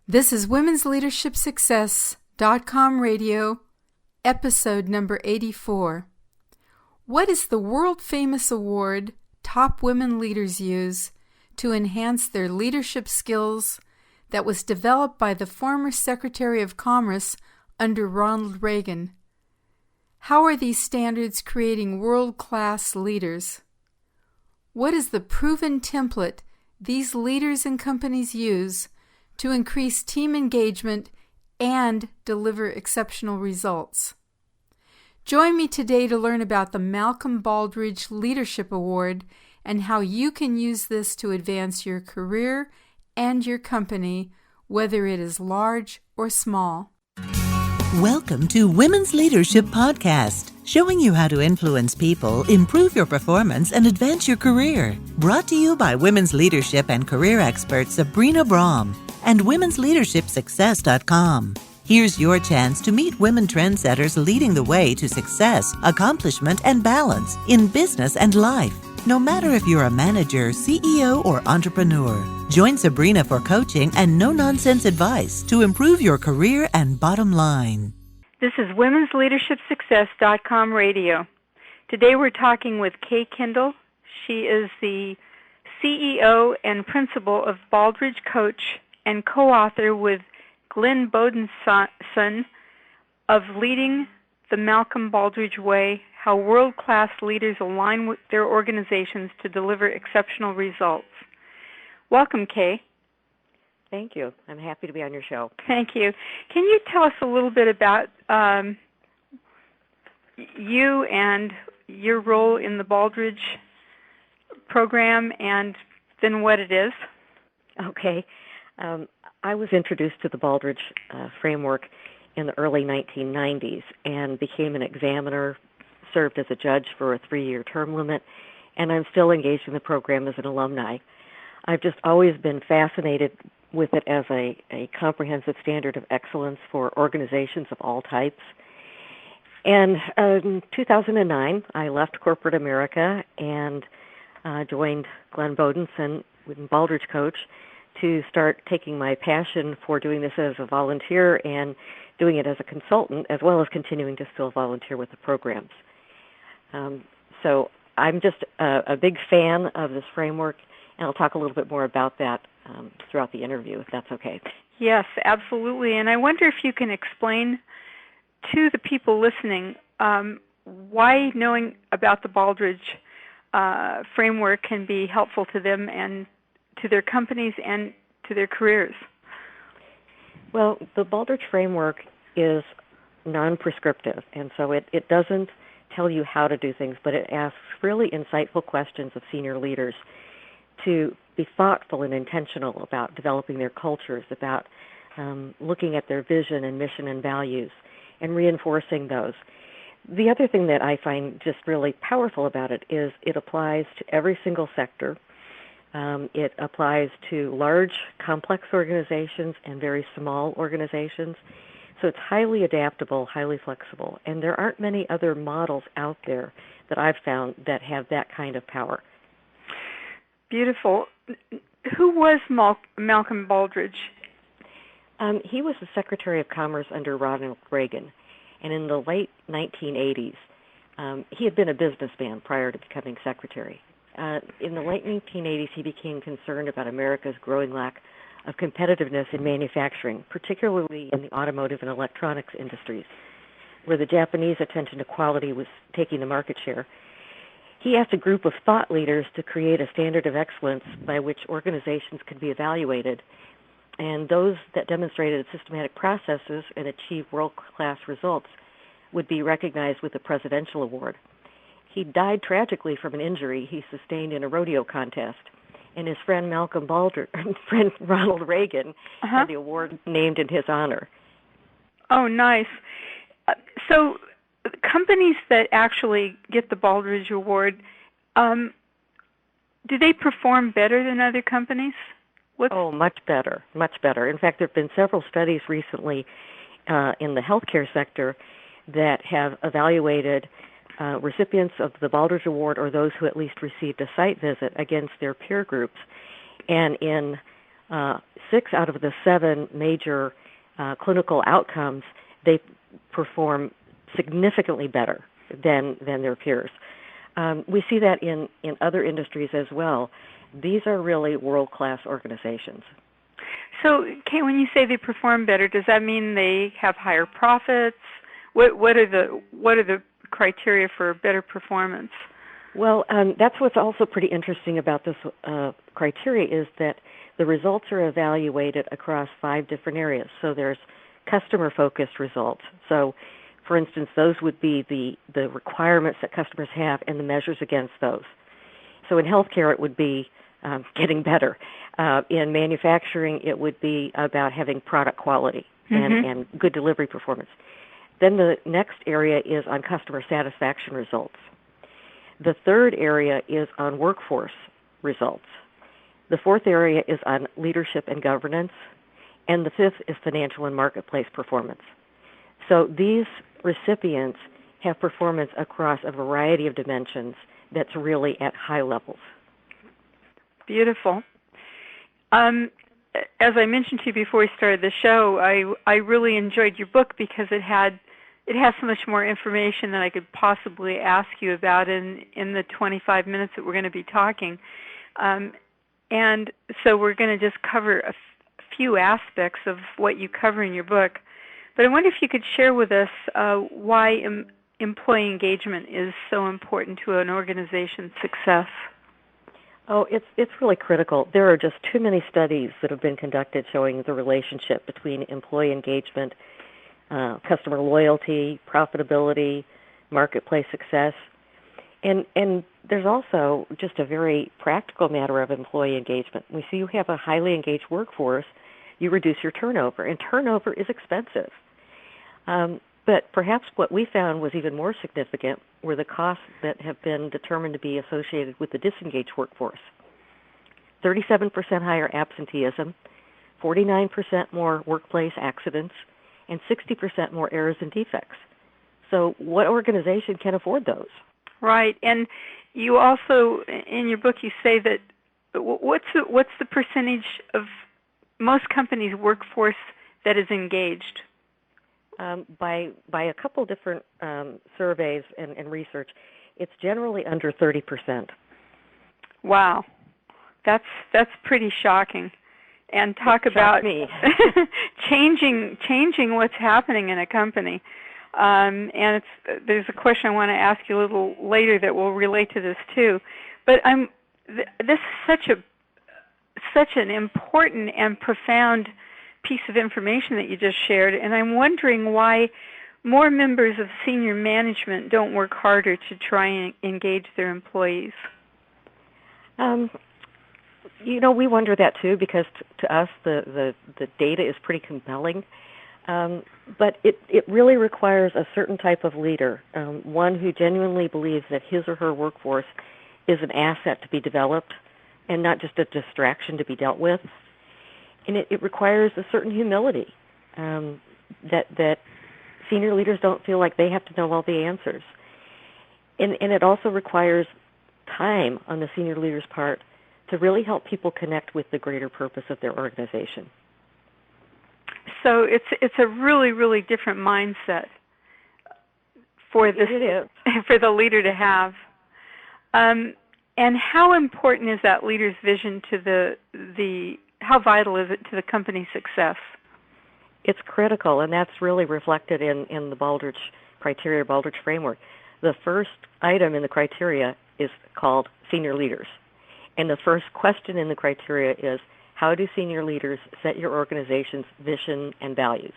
This is Women's Leadership Success.com Radio, episode number 84. What is the world-famous award top women leaders use to enhance their leadership skills that was developed by the former Secretary of Commerce under Ronald Regan? How are these standards creating world-class leaders? What is the proven template these leaders and companies use to increase team engagement and deliver exceptional results? Join me today to learn about the Malcolm Baldrige Leadership Award and how you can use this to advance your career and your company, whether it is large or small. Welcome to Women's Leadership Podcast, showing you how to influence people, improve your performance, and advance your career. Brought to you by women's leadership and career expert Sabrina Braham and womensleadershipsuccess.com. Here's your chance to meet women trendsetters leading the way to success, accomplishment, and balance in business and life. No matter if you're a manager, CEO, or entrepreneur, join Sabrina for coaching and no-nonsense advice to improve your career and bottom line. This is womensleadershipsuccess.com radio. Today we're talking with Kenda. She is the CEO and principal of Baldrige Coach and co-author with Glenn Bodenson of Leading the Malcolm Baldrige Way, How World-Class Leaders Align with Their Organizations to Deliver Exceptional Results. Welcome, Kay. Thank you. I'm happy to be on your show. Thank you. Can you tell us a little bit about you and your role in the Baldrige program and then what it is? Okay. I was introduced to the Baldrige framework in the early 1990s and became an examiner, served as a judge for a 3-year term limit, and I'm still engaged in the program as an alumni. I've just always been fascinated with it as a comprehensive standard of excellence for organizations of all types. And in 2009, I left corporate America and joined Glenn Bodenson with Baldrige Coach to start taking my passion for doing this as a volunteer and doing it as a consultant, as well as continuing to still volunteer with the programs. So I'm just a big fan of this framework, and I'll talk a little bit more about that throughout the interview, if that's okay. Yes, absolutely. And I wonder if you can explain to the people listening why knowing about the Baldrige framework can be helpful to them and to their companies and to their careers. Well, the Baldrige framework is non-prescriptive, and so it doesn't tell you how to do things, but it asks really insightful questions of senior leaders to be thoughtful and intentional about developing their cultures, about looking at their vision and mission and values, and reinforcing those. The other thing that I find just really powerful about it is it applies to every single sector. It applies to large, complex organizations and very small organizations. So it's highly adaptable, highly flexible, and there aren't many other models out there that I've found that have that kind of power. Beautiful. Who was Malcolm Baldrige? He was the Secretary of Commerce under Ronald Regan, and in the late 1980s, he had been a businessman prior to becoming secretary. In the late 1980s, he became concerned about America's growing lack of competitiveness in manufacturing, particularly in the automotive and electronics industries, where the Japanese attention to quality was taking the market share. He asked a group of thought leaders to create a standard of excellence by which organizations could be evaluated, and those that demonstrated systematic processes and achieved world-class results would be recognized with a presidential award. He died tragically from an injury he sustained in a rodeo contest, and his friend Ronald Regan had the award named in his honor. Oh, nice. So companies that actually get the Baldrige Award, do they perform better than other companies? Oh, much better, much better. In fact, there have been several studies recently in the healthcare sector that have evaluated recipients of the Baldrige Award or those who at least received a site visit against their peer groups. And in 6 out of the 7 major clinical outcomes, they perform significantly better than their peers. We see that in other industries as well. These are really world-class organizations. So, Kay, when you say they perform better, does that mean they have higher profits? What are the criteria for better performance? Well, that's what's also pretty interesting about this criteria is that the results are evaluated across 5 different areas. So there's customer-focused results. So, for instance, those would be the requirements that customers have and the measures against those. So in healthcare, it would be getting better. In manufacturing, it would be about having product quality and good delivery performance. Then the next area is on customer satisfaction results. The third area is on workforce results. The fourth area is on leadership and governance. And the fifth is financial and marketplace performance. So these recipients have performance across a variety of dimensions that's really at high levels. Beautiful. As I mentioned to you before we started the show, I really enjoyed your book because it has so much more information than I could possibly ask you about in the 25 minutes that we're going to be talking. And so we're going to just cover a few aspects of what you cover in your book. But I wonder if you could share with us why employee engagement is so important to an organization's success. Oh, it's really critical. There are just too many studies that have been conducted showing the relationship between employee engagement, customer loyalty, profitability, marketplace success. And there's also just a very practical matter of employee engagement. We see you have a highly engaged workforce, you reduce your turnover, and turnover is expensive. But perhaps what we found was even more significant were the costs that have been determined to be associated with the disengaged workforce. 37% higher absenteeism, 49% more workplace accidents, and 60% more errors and defects. So what organization can afford those? Right, and you also, in your book, you say that what's the percentage of most companies' workforce that is engaged? By a couple different surveys and research, it's generally under 30%. Wow, that's pretty shocking. And talk about changing what's happening in a company. And there's a question I want to ask you a little later that will relate to this too. But this is such an important and profound piece of information that you just shared, and I'm wondering why more members of senior management don't work harder to try and engage their employees. We wonder that too, because to us the data is pretty compelling. But it really requires a certain type of leader, one who genuinely believes that his or her workforce is an asset to be developed and not just a distraction to be dealt with. And it requires a certain humility that senior leaders don't feel like they have to know all the answers. And it also requires time on the senior leader's part to really help people connect with the greater purpose of their organization. So it's a really, really different mindset for for the leader to have. And how important is that leader's vision to how vital is it to the company's success? It's critical, and that's really reflected in the Baldrige criteria, Baldrige framework. The first item in the criteria is called senior leaders. And the first question in the criteria is, how do senior leaders set your organization's vision and values?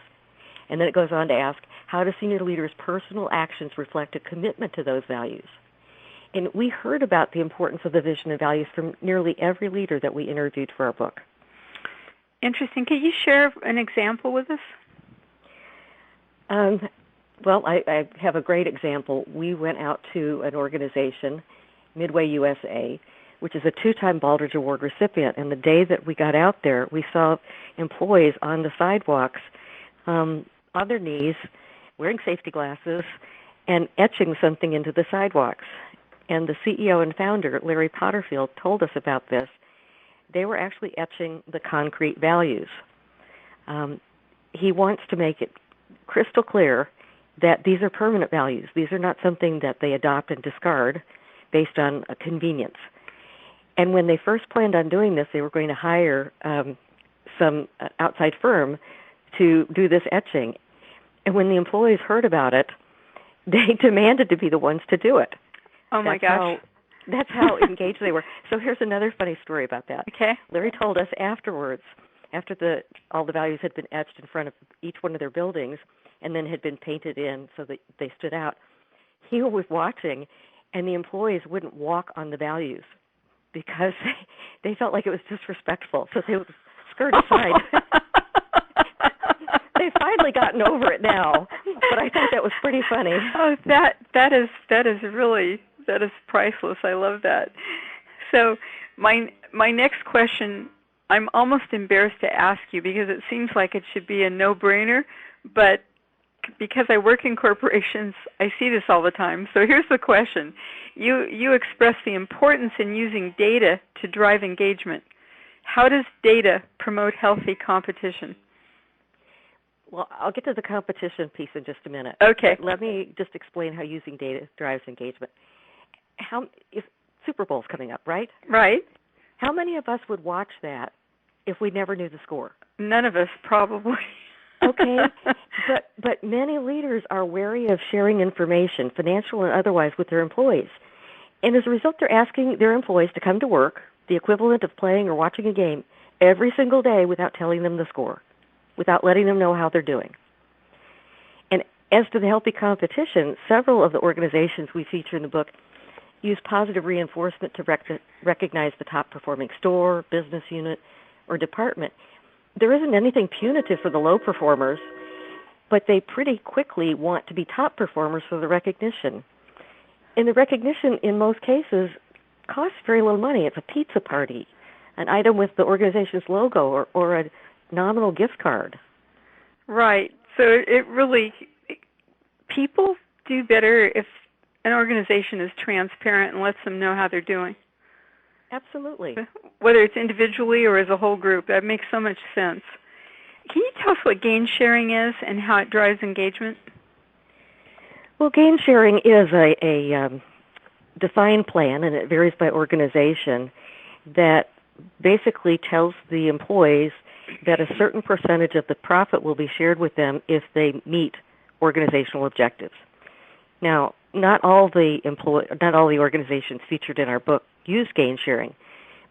And then it goes on to ask, how do senior leaders' personal actions reflect a commitment to those values? And we heard about the importance of the vision and values from nearly every leader that we interviewed for our book. Interesting. Can you share an example with us? Well, I have a great example. We went out to an organization, Midway USA, which is a 2-time Baldrige Award recipient. And the day that we got out there, we saw employees on the sidewalks on their knees, wearing safety glasses, and etching something into the sidewalks. And the CEO and founder, Larry Potterfield, told us about this. they were actually etching the concrete values. He wants to make it crystal clear that these are permanent values. These are not something that they adopt and discard based on a convenience. And when they first planned on doing this, they were going to hire some outside firm to do this etching. And when the employees heard about it, they demanded to be the ones to do it. Oh, my gosh. That's how engaged they were. So here's another funny story about that. Okay. Larry told us afterwards, after all the values had been etched in front of each one of their buildings and then had been painted in so that they stood out, he was watching, and the employees wouldn't walk on the values because they felt like it was disrespectful, so they would skirt aside. They've finally gotten over it now, but I thought that was pretty funny. Oh, that is priceless. I love that. So my next question, I'm almost embarrassed to ask you because it seems like it should be a no-brainer, but because I work in corporations, I see this all the time. So here's the question. You express the importance in using data to drive engagement. How does data promote healthy competition? Well, I'll get to the competition piece in just a minute. Okay. But let me just explain how using data drives engagement. If Super Bowl's coming up, right? Right. How many of us would watch that if we never knew the score? None of us, probably. Okay. But many leaders are wary of sharing information, financial and otherwise, with their employees. And as a result, they're asking their employees to come to work, the equivalent of playing or watching a game, every single day without telling them the score, without letting them know how they're doing. And as to the healthy competition, several of the organizations we feature in the book use positive reinforcement to recognize the top-performing store, business unit, or department. There isn't anything punitive for the low performers, but they pretty quickly want to be top performers for the recognition. And the recognition, in most cases, costs very little money. It's a pizza party, an item with the organization's logo, or a nominal gift card. Right. So it really, people do better if an organization is transparent and lets them know how they're doing. Absolutely. Whether it's individually or as a whole group, that makes so much sense. Can you tell us what gain sharing is and how it drives engagement? Well, gain sharing is a defined plan, and it varies by organization, that basically tells the employees that a certain percentage of the profit will be shared with them if they meet organizational objectives. Now, not all the organizations featured in our book use gain sharing,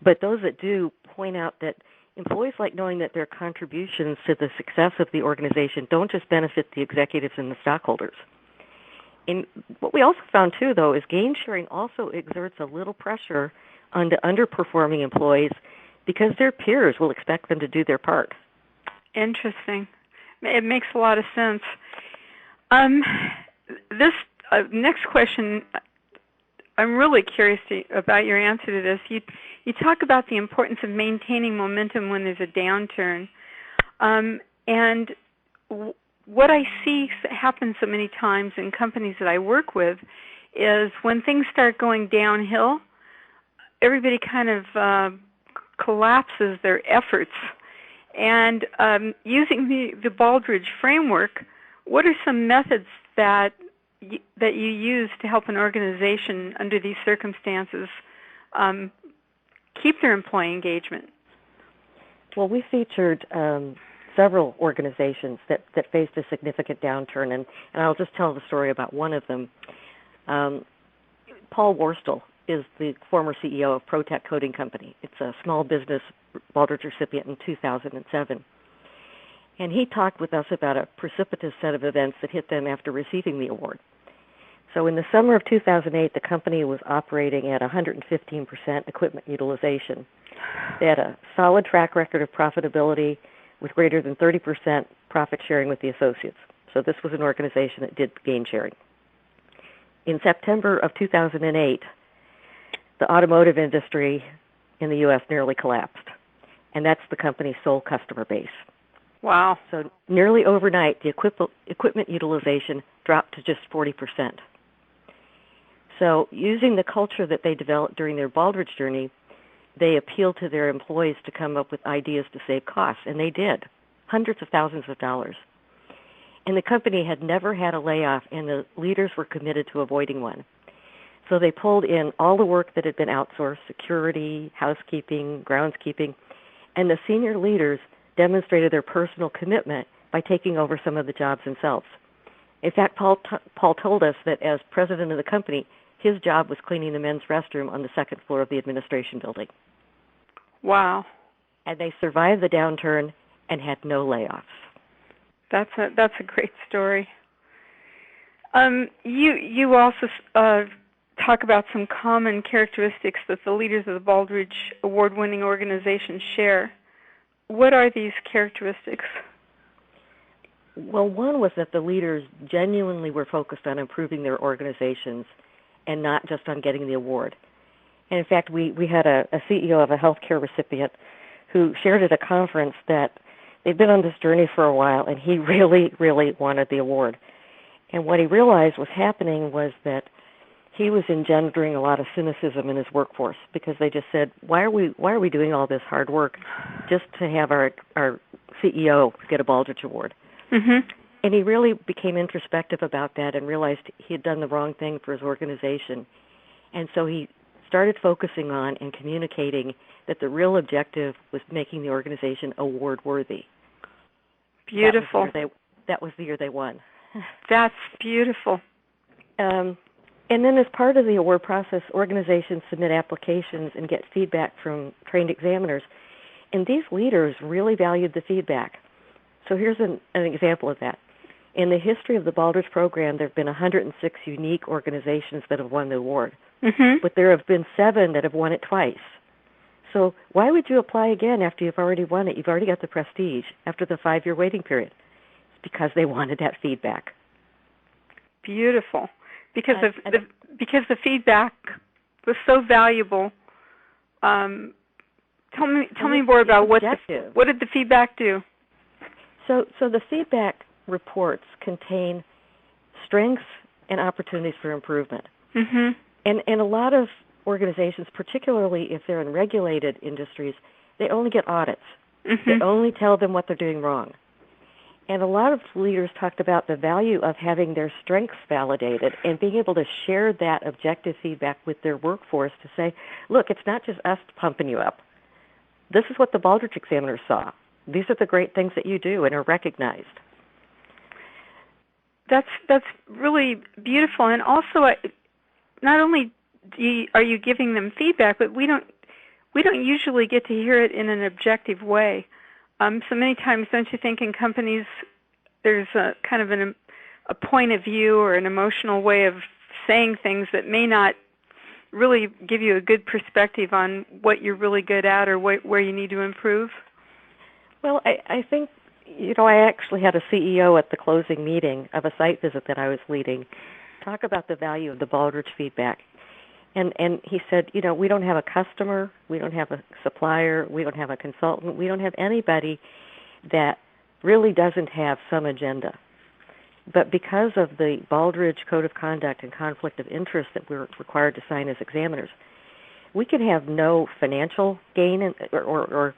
but those that do point out that employees like knowing that their contributions to the success of the organization don't just benefit the executives and the stockholders. And what we also found, too, though, is gain sharing also exerts a little pressure on the underperforming employees because their peers will expect them to do their part. Interesting. It makes a lot of sense. This next question, I'm really curious about your answer to this. You talk about the importance of maintaining momentum when there's a downturn. And what I see happen so many times in companies that I work with is when things start going downhill, everybody kind of collapses their efforts. And using the Baldrige framework, what are some methods that you use to help an organization under these circumstances keep their employee engagement? Well, we featured several organizations that faced a significant downturn, and I'll just tell the story about one of them. Paul Worstel is the former CEO of ProTech Coding Company. It's a small business Baldrige recipient in 2007. And he talked with us about a precipitous set of events that hit them after receiving the award. So in the summer of 2008, the company was operating at 115% equipment utilization. They had a solid track record of profitability with greater than 30% profit sharing with the associates. So this was an organization that did gain sharing. In September of 2008, the automotive industry in the U.S. nearly collapsed, and that's the company's sole customer base. Wow. So nearly overnight, the equipment utilization dropped to just 40%. So using the culture that they developed during their Baldrige journey, they appealed to their employees to come up with ideas to save costs, and they did, hundreds of thousands of dollars. And the company had never had a layoff, and the leaders were committed to avoiding one. So they pulled in all the work that had been outsourced, security, housekeeping, groundskeeping, and the senior leaders demonstrated their personal commitment by taking over some of the jobs themselves. In fact, Paul told us that as president of the company, his job was cleaning the men's restroom on the second floor of the administration building. Wow. And they survived the downturn and had no layoffs. That's a great story. You also talk about some common characteristics that the leaders of the Baldrige Award-winning organization share. What are these characteristics? Well, one was that the leaders genuinely were focused on improving their organizations and not just on getting the award. And in fact, we had a CEO of a healthcare recipient who shared at a conference that they'd been on this journey for a while, and he really, really wanted the award. And what he realized was happening was that he was engendering a lot of cynicism in his workforce, because they just said, why are we doing all this hard work just to have our CEO get a Baldrige Award? Mm-hmm. And he really became introspective about that and realized he had done the wrong thing for his organization. And so he started focusing on and communicating that the real objective was making the organization award-worthy. Beautiful. That was the year they won. That's beautiful. And then as part of the award process, organizations submit applications and get feedback from trained examiners. And these leaders really valued the feedback. So here's an example of that. In the history of the Baldrige program, there have been 106 unique organizations that have won the award. Mm-hmm. But there have been 7 that have won it twice. So why would you apply again after you've already won it? You've already got the prestige after the 5-year waiting period. It's because they wanted that feedback. Beautiful. Because the feedback was so valuable. Tell me more about what did the feedback do? So the feedback reports contain strengths and opportunities for improvement. Mm-hmm. And a lot of organizations, particularly if they're in regulated industries, they only get audits. Mm-hmm. They only tell them what they're doing wrong. And a lot of leaders talked about the value of having their strengths validated and being able to share that objective feedback with their workforce to say, look, it's not just us pumping you up. This is what the Baldrige examiners saw. These are the great things that you do and are recognized. That's really beautiful. And also, not only are you giving them feedback, but we don't usually get to hear it in an objective way. So many times, don't you think in companies there's a kind of a point of view or an emotional way of saying things that may not really give you a good perspective on what you're really good at or where you need to improve? Well, I think, I actually had a CEO at the closing meeting of a site visit that I was leading talk about the value of the Baldrige feedback. And he said, we don't have a customer, we don't have a supplier, we don't have a consultant, we don't have anybody that really doesn't have some agenda. But because of the Baldrige Code of Conduct and conflict of interest that we're required to sign as examiners, we can have no financial gain or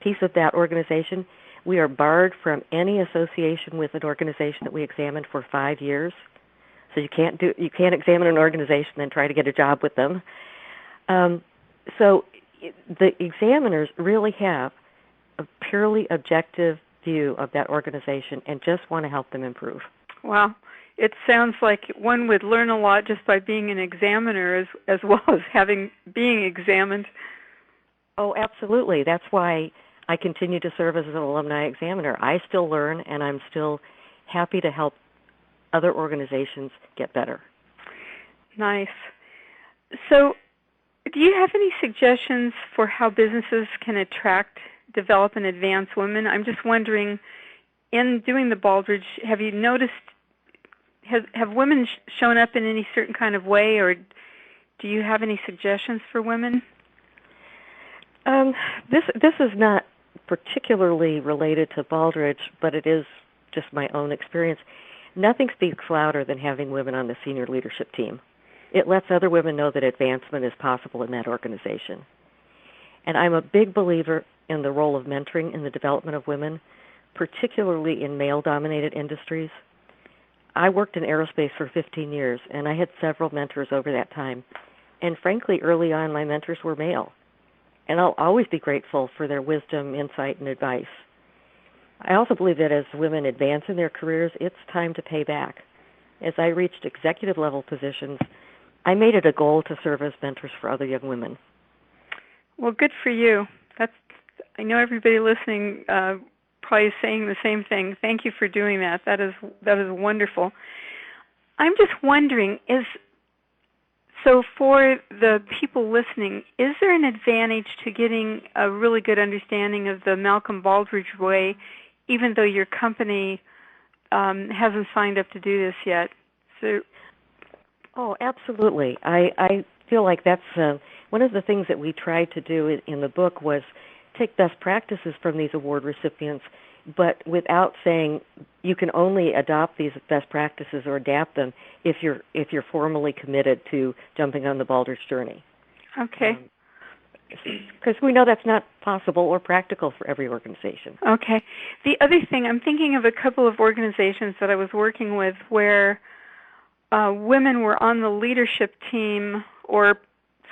piece of that organization. We are barred from any association with an organization that we examined for 5 years. So you can't examine an organization and try to get a job with them. So the examiners really have a purely objective view of that organization and just want to help them improve. Wow. It sounds like one would learn a lot just by being an examiner as well as being examined. Oh, absolutely. That's why I continue to serve as an alumni examiner. I still learn, and I'm still happy to help other organizations get better. Nice. So do you have any suggestions for how businesses can attract, develop, and advance women? I'm just wondering, in doing the Baldrige, have you noticed, have women shown up in any certain kind of way, or do you have any suggestions for women? This is not particularly related to Baldrige, but it is just my own experience. Nothing speaks louder than having women on the senior leadership team. It lets other women know that advancement is possible in that organization. And I'm a big believer in the role of mentoring in the development of women, particularly in male-dominated industries. I worked in aerospace for 15 years, and I had several mentors over that time. And frankly, early on, my mentors were male. And I'll always be grateful for their wisdom, insight, and advice. I also believe that as women advance in their careers, it's time to pay back. As I reached executive-level positions, I made it a goal to serve as mentors for other young women. Well, good for you. I know everybody listening probably is saying the same thing. Thank you for doing that. That is wonderful. I'm just wondering, so for the people listening, is there an advantage to getting a really good understanding of the Malcolm Baldrige way, even though your company hasn't signed up to do this yet? Oh, absolutely. I feel like that's one of the things that we tried to do in the book was take best practices from these award recipients, but without saying you can only adopt these best practices or adapt them if you're formally committed to jumping on the Baldrige journey. Okay. Because we know that's not possible or practical for every organization. Okay. The other thing, I'm thinking of a couple of organizations that I was working with where women were on the leadership team, or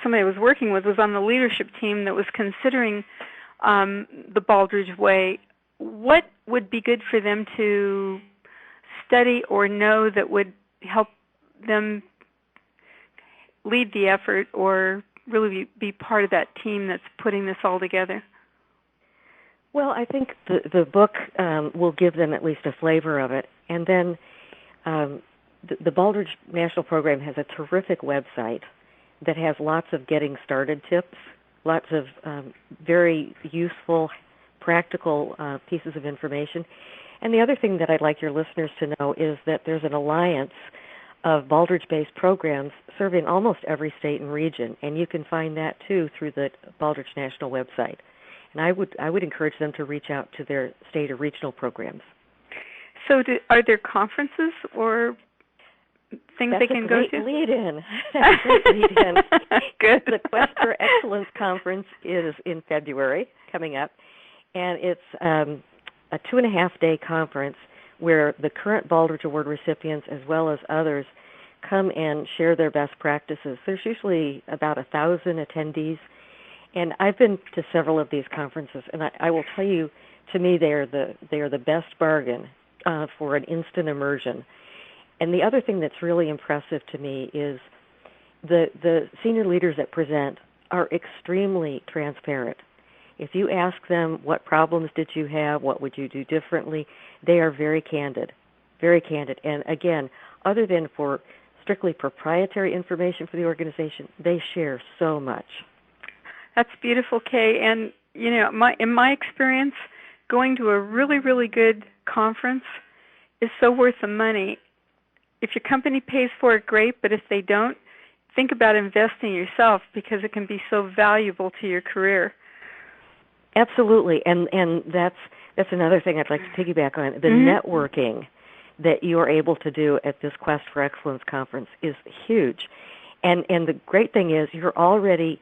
somebody I was working with was on the leadership team that was considering the Baldrige way. What would be good for them to study or know that would help them lead the effort or really be part of that team that's putting this all together? Well, I think the book will give them at least a flavor of it. And then the Baldrige National Program has a terrific website that has lots of getting started tips, lots of very useful, practical pieces of information. And the other thing that I'd like your listeners to know is that there's an alliance of Baldrige-based programs serving almost every state and region, and you can find that too through the Baldrige National website. And I would encourage them to reach out to their state or regional programs. So are there conferences or things they can go to? That's a great lead-in. Good. The Quest for Excellence Conference is in February, coming up, and it's a 2.5-day conference where the current Baldrige Award recipients, as well as others, come and share their best practices. There's usually about 1,000 attendees, and I've been to several of these conferences, and I will tell you, to me, they are the best bargain for an instant immersion. And the other thing that's really impressive to me is the senior leaders that present are extremely transparent. If you ask them what problems did you have, what would you do differently, they are very candid, very candid. And again, other than for strictly proprietary information for the organization, they share so much. That's beautiful, Kay. And you know, in my experience, going to a really, really good conference is so worth the money. If your company pays for it, great, but if they don't, think about investing yourself because it can be so valuable to your career. Absolutely, and that's another thing I'd like to piggyback on. The networking that you are able to do at this Quest for Excellence conference is huge. And the great thing is you're already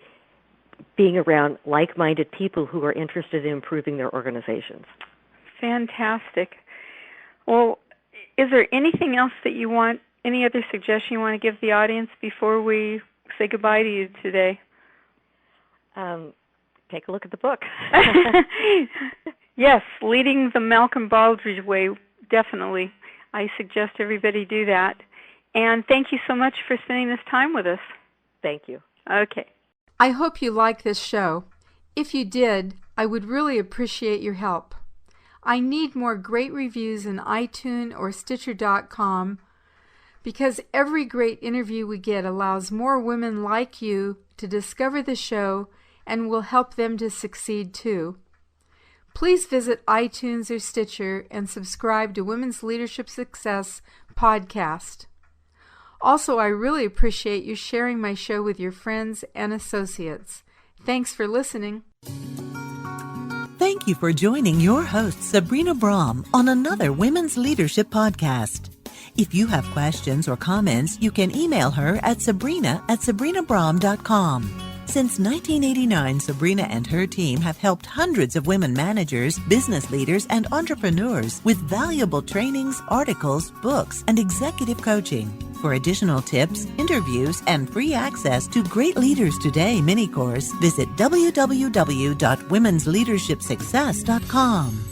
being around like-minded people who are interested in improving their organizations. Fantastic. Well, is there anything else that you want, any other suggestion you want to give the audience before we say goodbye to you today? Take a look at the book. Yes, Leading the Malcolm Baldrige Way, definitely. I suggest everybody do that. And thank you so much for spending this time with us. Thank you. Okay. I hope you like this show. If you did, I would really appreciate your help. I need more great reviews in iTunes or Stitcher.com because every great interview we get allows more women like you to discover the show and will help them to succeed too. Please visit iTunes or Stitcher and subscribe to Women's Leadership Success podcast. Also, I really appreciate you sharing my show with your friends and associates. Thanks for listening. Thank you for joining your host, Sabrina Braham, on another Women's Leadership podcast. If you have questions or comments, you can email her at sabrina@sabrinabraham.com. Since 1989, Sabrina and her team have helped hundreds of women managers, business leaders, and entrepreneurs with valuable trainings, articles, books, and executive coaching. For additional tips, interviews, and free access to Great Leaders Today mini course, visit www.womensleadershipsuccess.com.